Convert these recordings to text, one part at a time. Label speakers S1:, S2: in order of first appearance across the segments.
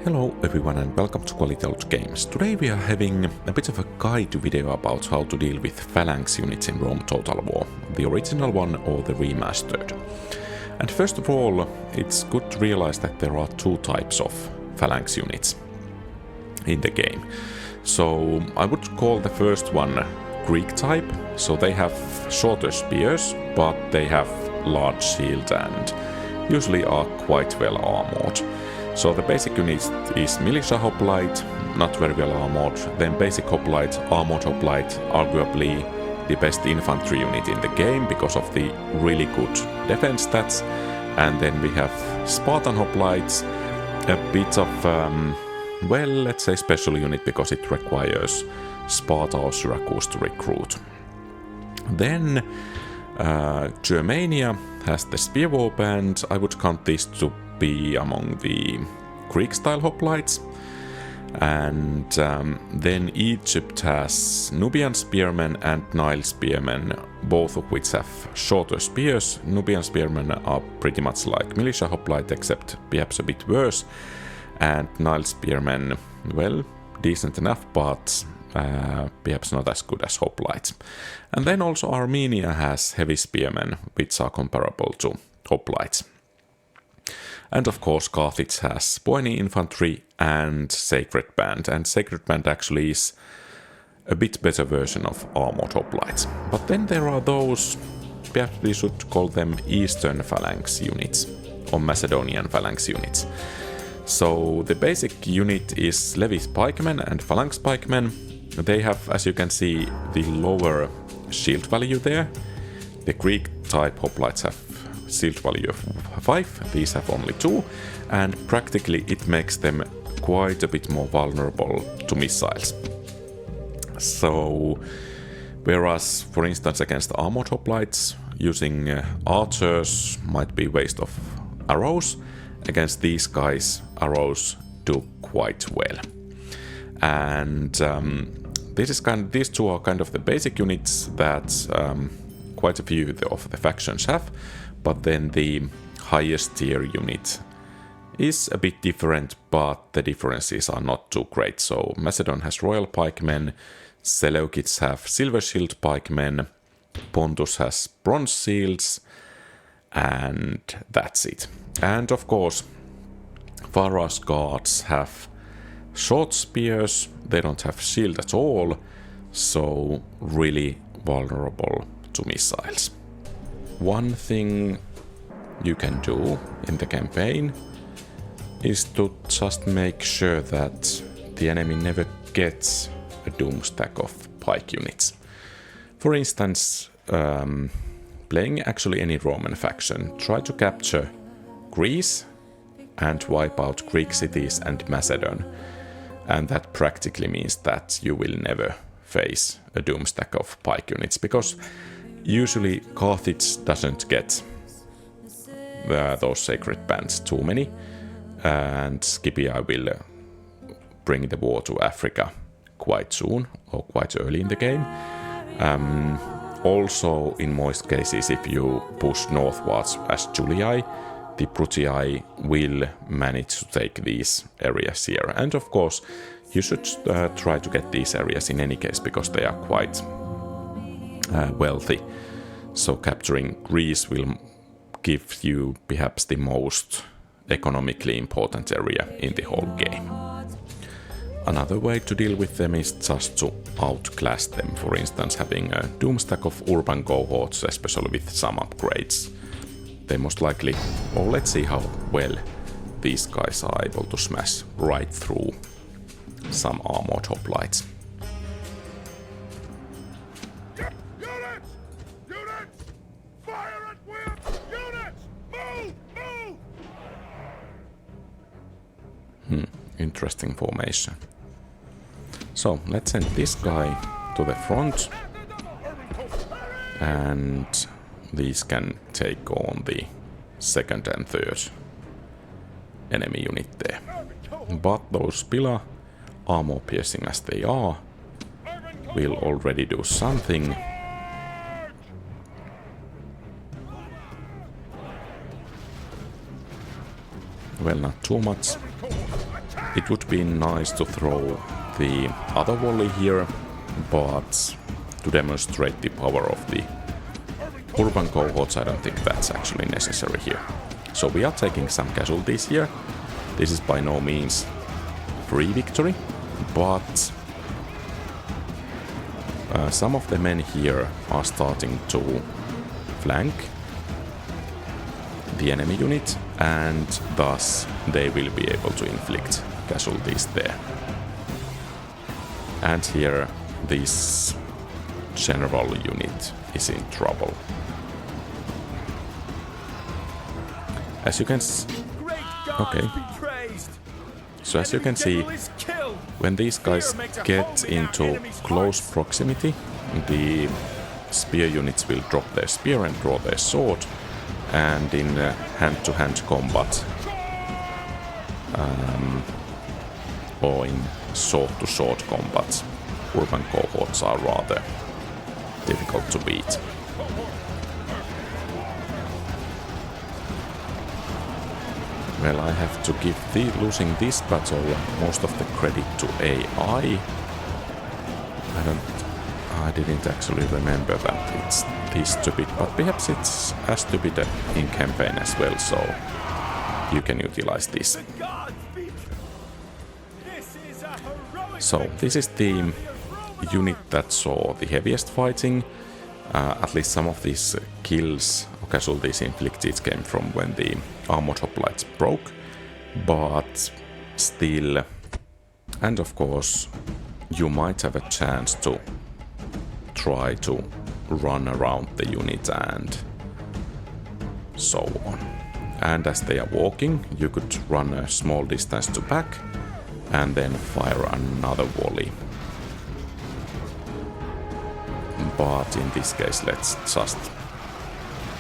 S1: Hello everyone and welcome to QualityOldGames. Today we are having a bit of a guide video about how to deal with Phalanx units in Rome Total War, the original one or the remastered. And first of all, it's good to realize that there are two types of Phalanx units in the game. So I would call the first one Greek type, so they have shorter spears, but they have large shield and usually are quite well armored. So the basic unit is militia hoplite, not very well armored, then basic hoplite, armored hoplite, arguably the best infantry unit in the game because of the really good defense stats, and then we have Spartan hoplites, a bit of, well, let's say special unit because it requires Sparta or Syracuse to recruit. Then Germania has the spear warband. I would count these to be among the Greek-style hoplites. And then Egypt has Nubian spearmen and Nile spearmen, both of which have shorter spears. Nubian spearmen are pretty much like militia hoplite, except perhaps a bit worse. And Nile spearmen, well, decent enough, but perhaps not as good as hoplites. And then also Armenia has heavy spearmen, which are comparable to hoplites. And of course Carthage has pointy infantry and Sacred Band, and Sacred Band actually is a bit better version of armored hoplites. But then there are those, perhaps we should call them Eastern Phalanx units, or Macedonian Phalanx units. So the basic unit is Levi's pikemen and Phalanx pikemen. They have, as you can see, the lower shield value there. The Greek type hoplites have shield value of 5, these have only 2, and practically it makes them quite a bit more vulnerable to missiles. So, whereas for instance against armored hoplites, using archers might be waste of arrows, against these guys arrows do quite well. And these two are kind of the basic units that quite a few of the factions have. But then the highest tier unit is a bit different, but the differences are not too great. So Macedon has royal pikemen, Seleucids have silver shield pikemen, Pontus has bronze shields, and that's it. And of course, Pharaoh's guards have short spears, they don't have shield at all, so really vulnerable to missiles. One thing you can do in the campaign is to just make sure that the enemy never gets a doom stack of pike units. For instance, playing actually any Roman faction, try to capture Greece and wipe out Greek cities and Macedon. And that practically means that you will never face a doom stack of pike units, because usually Carthage doesn't get those sacred bands too many, and Scipia will bring the war to Africa quite soon or quite early in the game. Also, in most cases, if you push northwards as Julii, the Brutii will manage to take these areas here. And of course, you should try to get these areas in any case, because they are quite wealthy. So capturing Greece will give you perhaps the most economically important area in the whole game. Another way to deal with them is just to outclass them, for instance having a doom stack of urban cohorts, especially with some upgrades. They most likely, well, let's see how well these guys are able to smash right through some armored hoplites. Interesting formation. So let's send this guy to the front, and these can take on the second and third enemy unit there. But those pillar, armor piercing as they are, will already do something. Well, not too much. It It would be nice to throw the other volley here, but to demonstrate the power of the urban cohorts, I don't think that's actually necessary here. So we are taking some casualties here. This is by no means free victory, but some of the men here are starting to flank the enemy unit, and thus they will be able to inflict casualties there. And here this general unit is in trouble. As you can okay. So as you can see, when these guys get into close proximity, the spear units will drop their spear and draw their sword, and in hand-to-hand combat or in sword-to-sword combat, urban cohorts are rather difficult to beat. Well, I have to give losing this battle most of the credit to AI. I didn't actually remember that it's this stupid, but perhaps it's as stupid in campaign as well, so you can utilize this. So this is the unit that saw the heaviest fighting. At least some of these kills or casualties inflicted came from when the armored hoplites broke, but still, and of course you might have a chance to try to run around the unit and so on. And as they are walking, you could run a small distance to back and then fire another volley. But in this case, let's just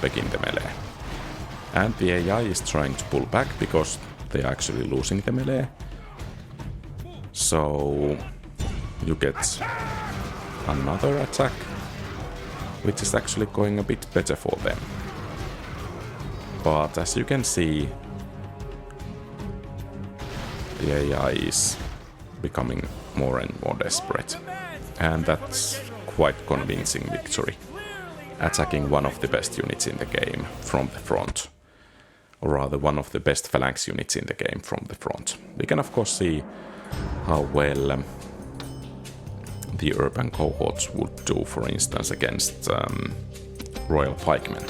S1: begin the melee. And the AI is trying to pull back because they are actually losing the melee. So you get another attack, which is actually going a bit better for them. But as you can see, the AI is becoming more and more desperate. And that's quite convincing victory, attacking one of the best units in the game from the front, or rather one of the best Phalanx units in the game from the front. We can of course see how well the urban cohorts would do, for instance, against Royal Pikemen.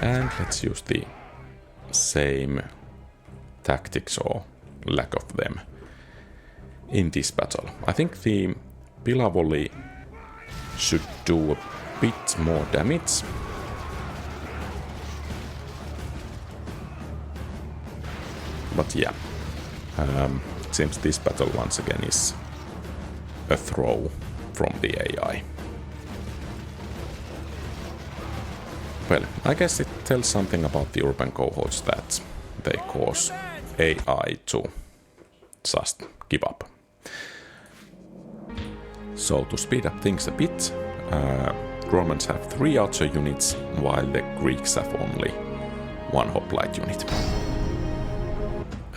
S1: And let's use the same tactics or lack of them in this battle. I think the Pillar Volley should do a bit more damage. But yeah, seems this battle once again is a throw from the AI. Well, I guess it tells something about the urban cohorts that they cause AI to just give up. So to speed up things a bit, Romans have 3 archer units, while the Greeks have only 1 hoplite unit.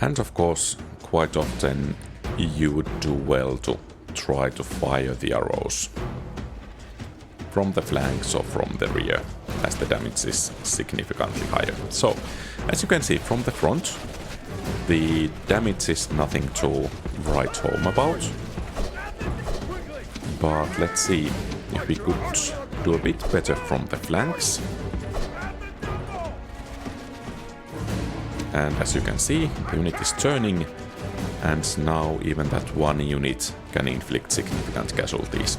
S1: And of course, quite often you would do well to try to fire the arrows from the flanks or from the rear, as the damage is significantly higher. So, as you can see from the front, the damage is nothing to write home about. But let's see if we could do a bit better from the flanks. And as you can see, the unit is turning, and now even that one unit can inflict significant casualties.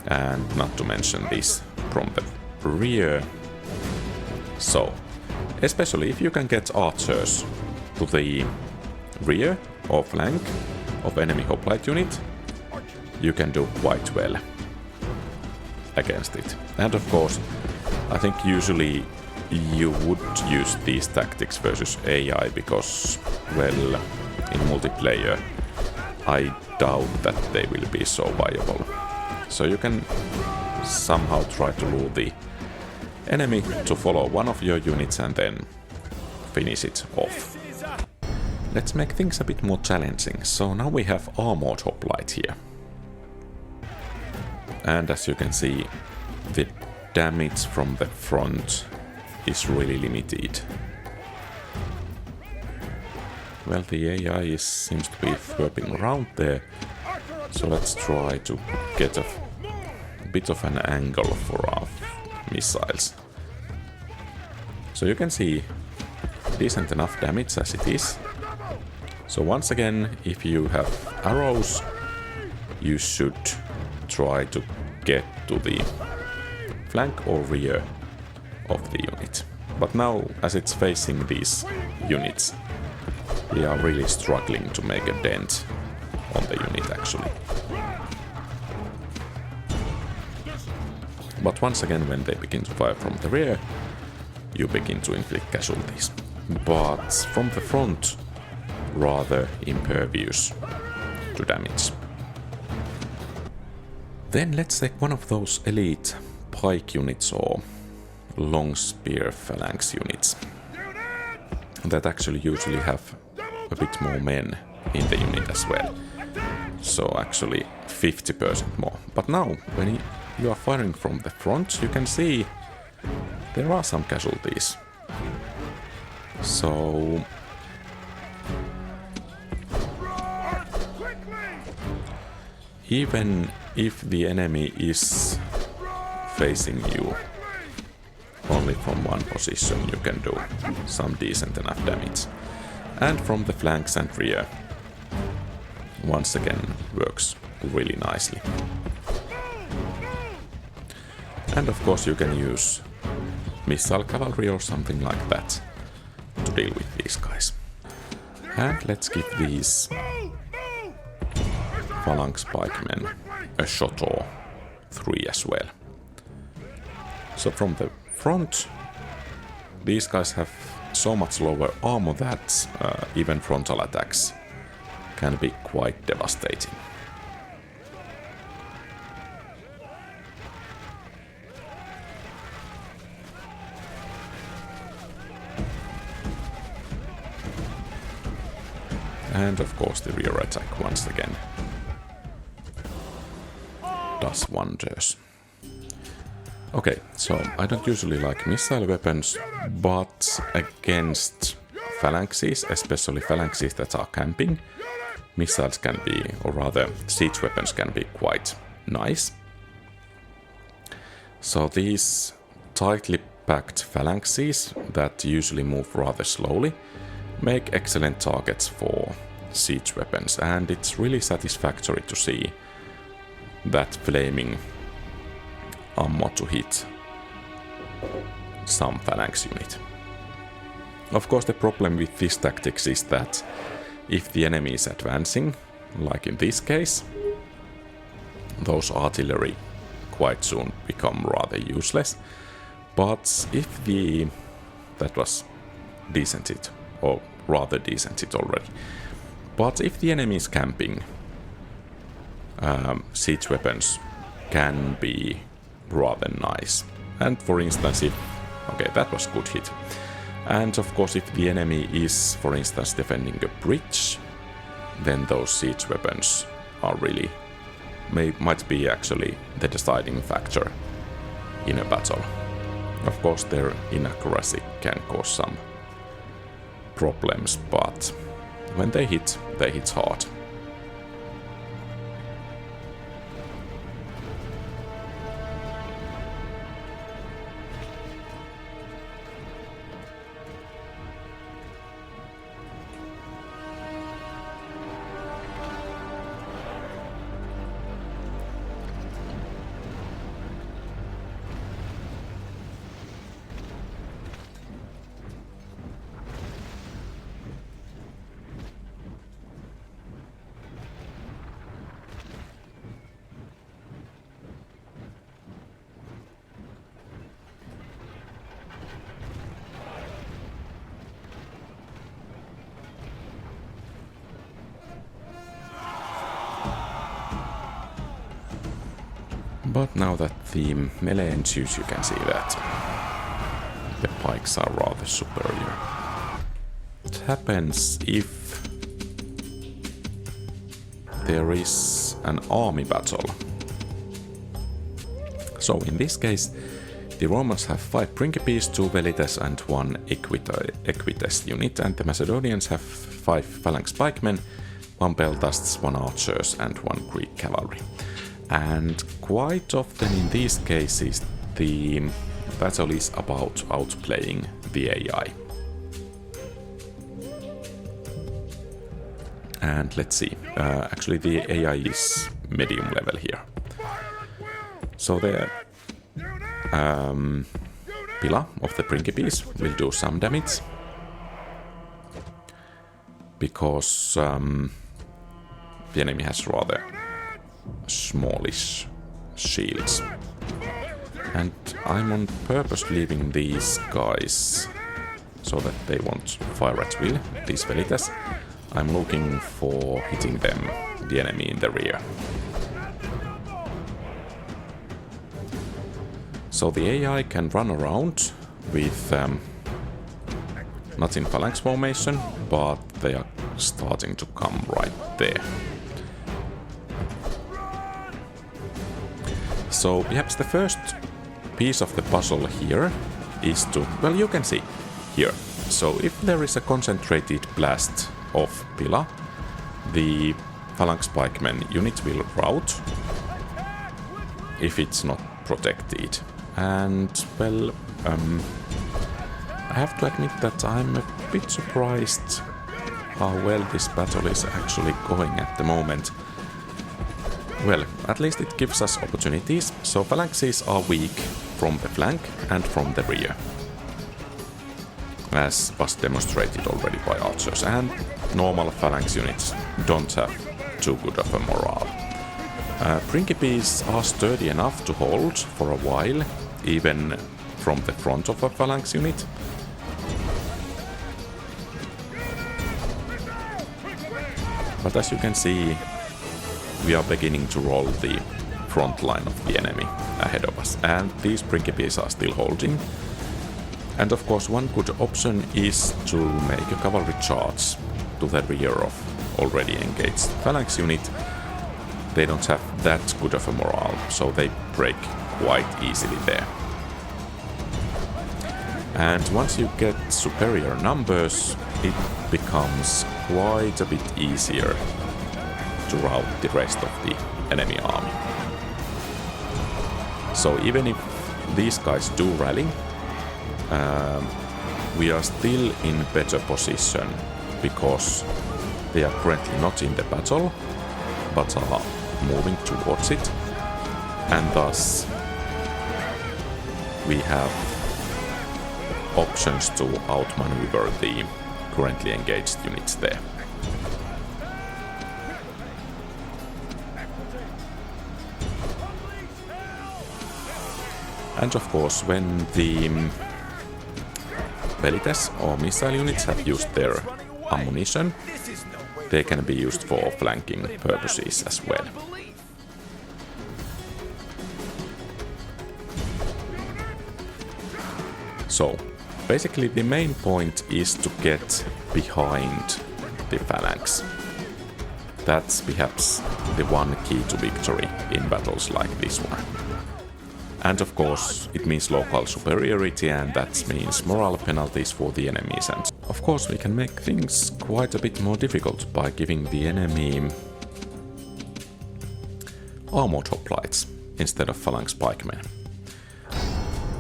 S1: And not to mention this from the rear. So, especially if you can get archers to the rear or flank of enemy hoplite unit, you can do quite well against it. And of course, I think usually you would use these tactics versus AI because, well, in multiplayer, I doubt that they will be so viable. So you can somehow try to lure the enemy to follow one of your units and then finish it off. let's make things a bit more challenging. So now we have armored hoplite here. And as you can see, the damage from the front is really limited. Well, the AI seems to be swerving around there, so let's try to get a bit of an angle for our missiles. So you can see decent enough damage as it is. So once again, if you have arrows, you should try to get to the flank or rear of the unit. But now, as it's facing these units, we are really struggling to make a dent on the unit actually. But once again, when they begin to fire from the rear, you begin to inflict casualties. But from the front, rather impervious to damage. Then let's take one of those elite pike units or long spear phalanx units that actually usually have a bit more men in the unit as well. So actually 50% more. But now, when you are firing from the front, you can see there are some casualties. So even if the enemy is facing you only from one position, you can do some decent enough damage. And from the flanks and rear, once again, works really nicely. And of course you can use missile cavalry or something like that to deal with these guys. And let's give these phalanx pikemen a shot or 3 as well. So from the front, these guys have so much lower armor that even frontal attacks can be quite devastating. And of course the rear attack once again does wonders. Okay, so I don't usually like missile weapons, but against phalanxes, especially phalanxes that are camping, missiles can be, or rather siege weapons can be quite nice. So these tightly packed phalanxes that usually move rather slowly make excellent targets for siege weapons, and it's really satisfactory to see that flaming ammo to hit some phalanx unit. Of course, the problem with this tactics is that if the enemy is advancing, like in this case, those artillery quite soon become rather useless. But if that was decent hit, or rather decent hit already. But if the enemy is camping, siege weapons can be rather nice. And for instance, okay, that was good hit. And of course, if the enemy is, for instance, defending a bridge, then those siege weapons are really, might be actually the deciding factor in a battle. Of course, their inaccuracy can cause some problems, but when they hit hard. But now that the melee ensues, you can see that the pikes are rather superior. It happens if there is an army battle. So in this case, the Romans have 5 Principes, 2 Velites and 1 Equites unit, and the Macedonians have 5 Phalanx pikemen, 1 Peltasts, 1 archers and 1 Greek cavalry. And quite often in these cases the battle is about outplaying the AI. And let's see, actually the AI is medium level here. So the pillar of the Principes will do some damage, because the enemy has rather smallish shields. And I'm on purpose leaving these guys so that they won't fire at will, these Velites. I'm looking for hitting them, the enemy in the rear. So the AI can run around with, not in phalanx formation, but they are starting to come right there. So perhaps the first piece of the puzzle here is to, well, you can see here. So if there is a concentrated blast of Pila, the Phalanx pikeman unit will rout if it's not protected. And, well, I have to admit that I'm a bit surprised how well this battle is actually going at the moment. Well, at least it gives us opportunities. So Phalanxes are weak from the flank and from the rear, as was demonstrated already by archers, and normal Phalanx units don't have too good of a morale. Principes are sturdy enough to hold for a while, even from the front of a Phalanx unit. But as you can see, we are beginning to roll the front line of the enemy ahead of us, and these Principes are still holding. And of course one good option is to make a cavalry charge to the rear of already engaged Phalanx unit. They don't have that good of a morale, so they break quite easily there. And once you get superior numbers, it becomes quite a bit easier to rout the rest of the enemy army. So even if these guys do rally, we are still in better position because they are currently not in the battle, but are moving towards it, and thus we have options to outmaneuver the currently engaged units there. And of course, when the Velites or missile units have used their ammunition, they can be used for flanking purposes as well. So, basically the main point is to get behind the Phalanx. That's perhaps the one key to victory in battles like this one. And of course, it means local superiority, and that means morale penalties for the enemies. And of course, we can make things quite a bit more difficult by giving the enemy armored hoplites instead of phalanx pikemen.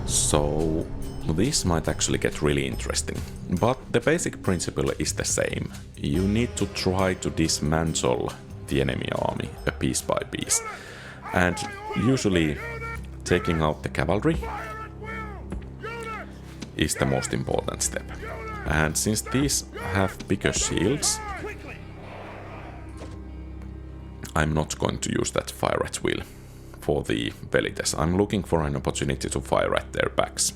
S1: So this might actually get really interesting. But the basic principle is the same. You need to try to dismantle the enemy army piece by piece. And usually taking out the cavalry is the most important step. And since these have bigger shields, I'm not going to use that fire at will for the Velites. I'm looking for an opportunity to fire at their backs.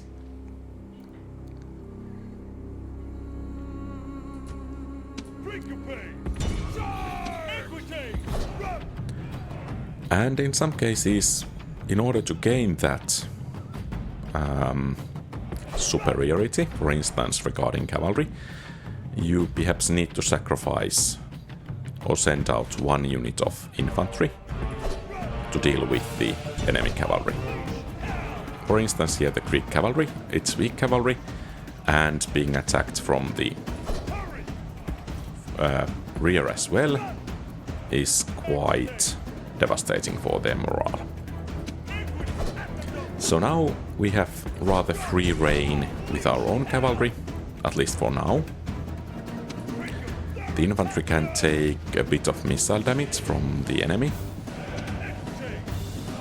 S1: And in some cases, in order to gain that superiority, for instance regarding cavalry, you perhaps need to sacrifice or send out one unit of infantry to deal with the enemy cavalry. For instance, here the Greek cavalry, it's weak cavalry, and being attacked from the rear as well is quite devastating for their morale. So now we have rather free reign with our own cavalry, at least for now. The infantry can take a bit of missile damage from the enemy,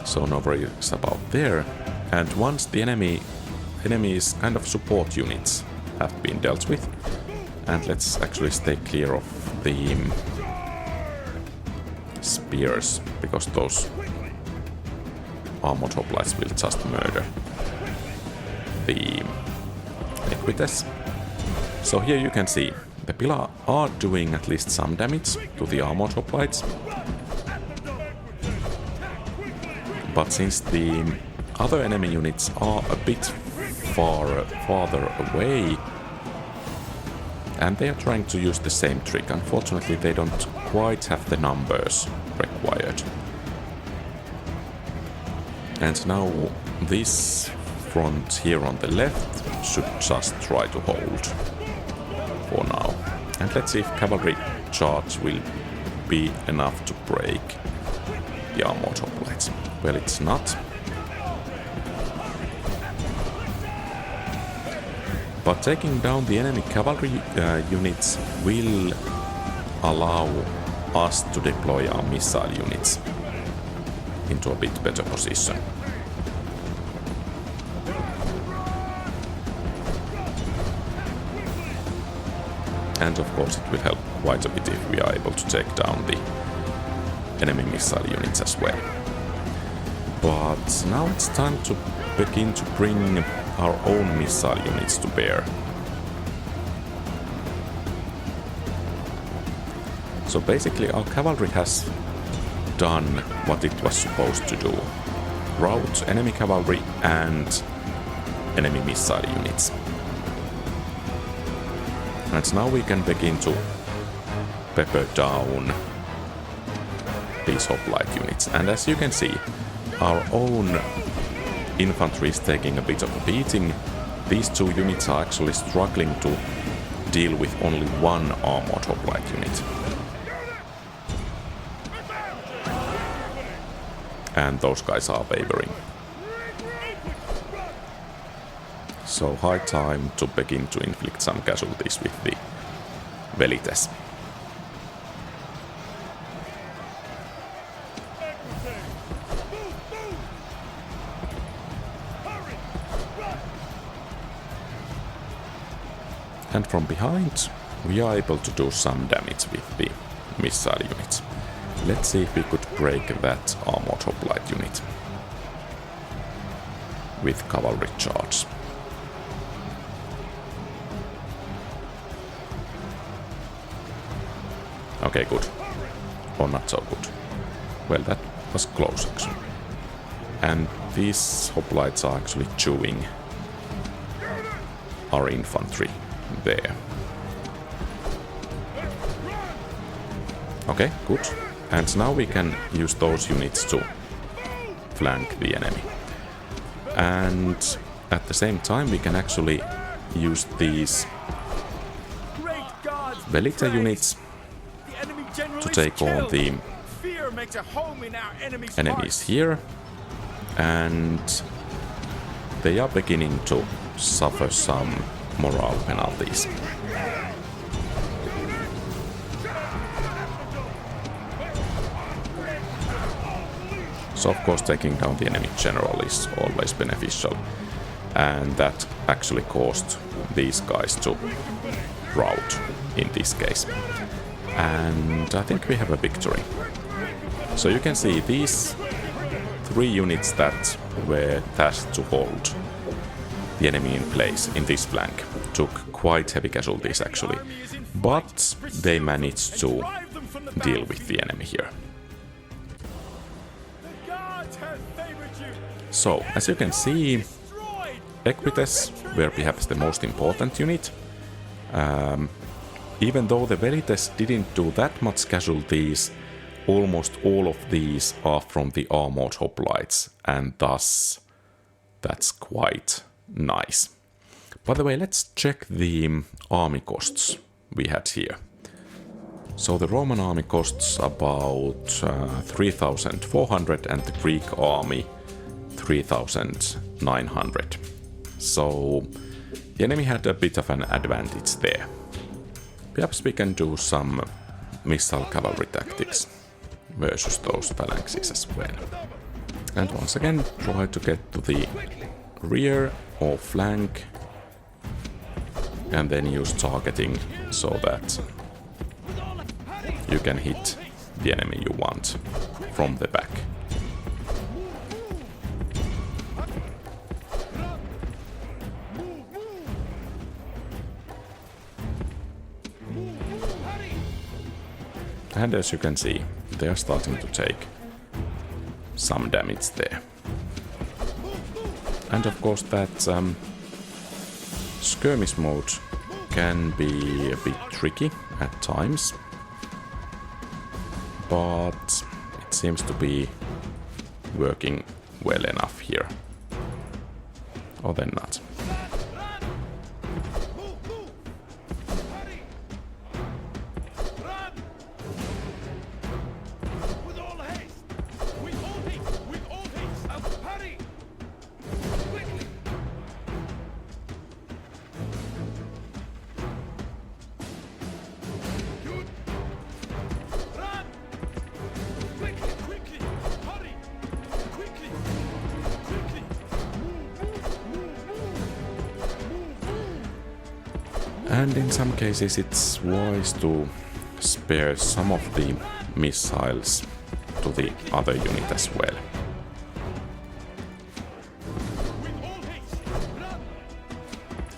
S1: so no worries about there. And once the enemy's kind of support units have been dealt with, and let's actually stay clear of the spears, because those armored hoplites will just murder the equites. So here you can see the pillar are doing at least some damage to the armored hoplites, but since the other enemy units are a bit farther away and they are trying to use the same trick, unfortunately they don't quite have the numbers required. And now this front here on the left should just try to hold for now. And let's see if cavalry charge will be enough to break the armored hoplites. Well, it's not. But taking down the enemy cavalry units will allow us to deploy our missile units into a bit better position. And of course it will help quite a bit if we are able to take down the enemy missile units as well. But now it's time to begin to bring our own missile units to bear. So basically our cavalry has done what it was supposed to do. Rout enemy cavalry and enemy missile units. And now we can begin to pepper down these hoplite units. And as you can see, our own infantry is taking a bit of a beating. These two units are actually struggling to deal with only one armored hoplite unit. And those guys are wavering. So high time to begin to inflict some casualties with the velites. And from behind we are able to do some damage with the missile units. Let's see if we could break that armored hoplite unit with cavalry charge. Okay, good. Or not so good. Well, that was close actually. And these hoplites are actually chewing our infantry there. Okay, good. And now we can use those units to flank the enemy. And at the same time we can actually use these Velita units to take on the enemies here. And they are beginning to suffer some morale penalties. So of course taking down the enemy general is always beneficial, and that actually caused these guys to rout in this case. And I think we have a victory. So you can see these three units that were tasked to hold the enemy in place in this flank took quite heavy casualties actually, but they managed to deal with the enemy here. So, as you can see, Equites were perhaps the most important unit. Even though the Velites didn't do that much casualties, almost all of these are from the armored hoplites, and thus that's quite nice. By the way, let's check the army costs we had here. So the Roman army costs about 3,400 and the Greek army 3,900. So the enemy had a bit of an advantage there. Perhaps we can do some missile cavalry tactics versus those phalanxes as well. And once again, try to get to the rear or flank and then use targeting so that you can hit the enemy you want from the back. And as you can see, they are starting to take some damage there. And of course that skirmish mode can be a bit tricky at times, but it seems to be working well enough here. Or then not. And in some cases it's wise to spare some of the missiles to the other unit as well.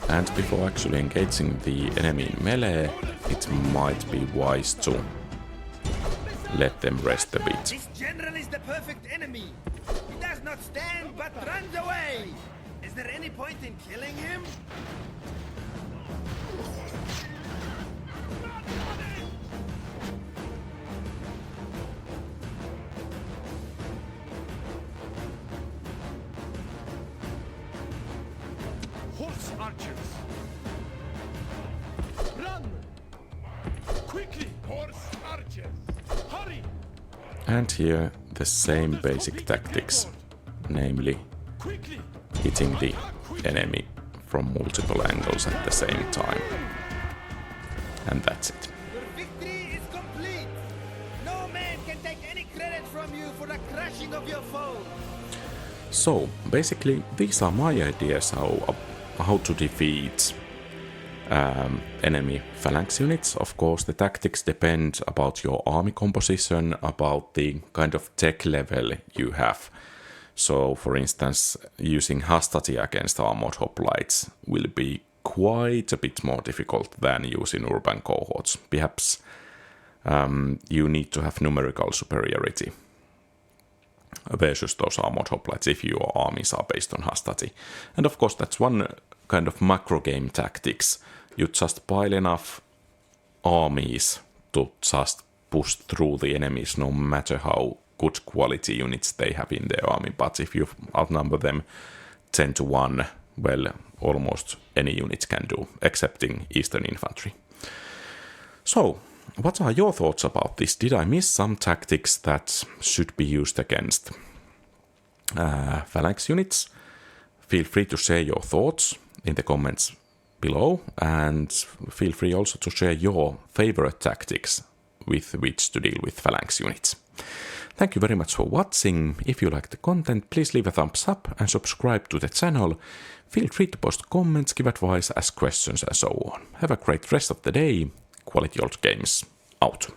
S1: And before actually engaging the enemy in melee, it might be wise to let them rest a bit.
S2: This general is the perfect enemy. He does not stand but runs away. Is there any point in killing him?
S3: Horse archers! Run! Quickly! Horse archers! Hurry!
S1: And here the same basic tactics, namely hitting the enemy from multiple angles at the same time. And that's it.
S2: Your victory is complete. No man can take any credit from you for the crushing of your foe.
S1: So basically these are my ideas how to defeat enemy phalanx units. Of course the tactics depend about your army composition, about the kind of tech level you have. So for instance, using hastati against armored hoplites will be quite a bit more difficult than using urban cohorts. Perhaps you need to have numerical superiority versus those armored hoplites if your armies are based on hastati. And of course that's one kind of macro game tactics. You just pile enough armies to just push through the enemies no matter how good quality units they have in their army. But if you outnumber them 10 to 1, well, almost any unit can do, excepting Eastern Infantry. So, what are your thoughts about this? Did I miss some tactics that should be used against phalanx units? Feel free to share your thoughts in the comments below, and feel free also to share your favorite tactics with which to deal with phalanx units. Thank you very much for watching. If you like the content, please leave a thumbs up and subscribe to the channel. Feel free to post comments, give advice, ask questions and so on. Have a great rest of the day. QualityOldGames out.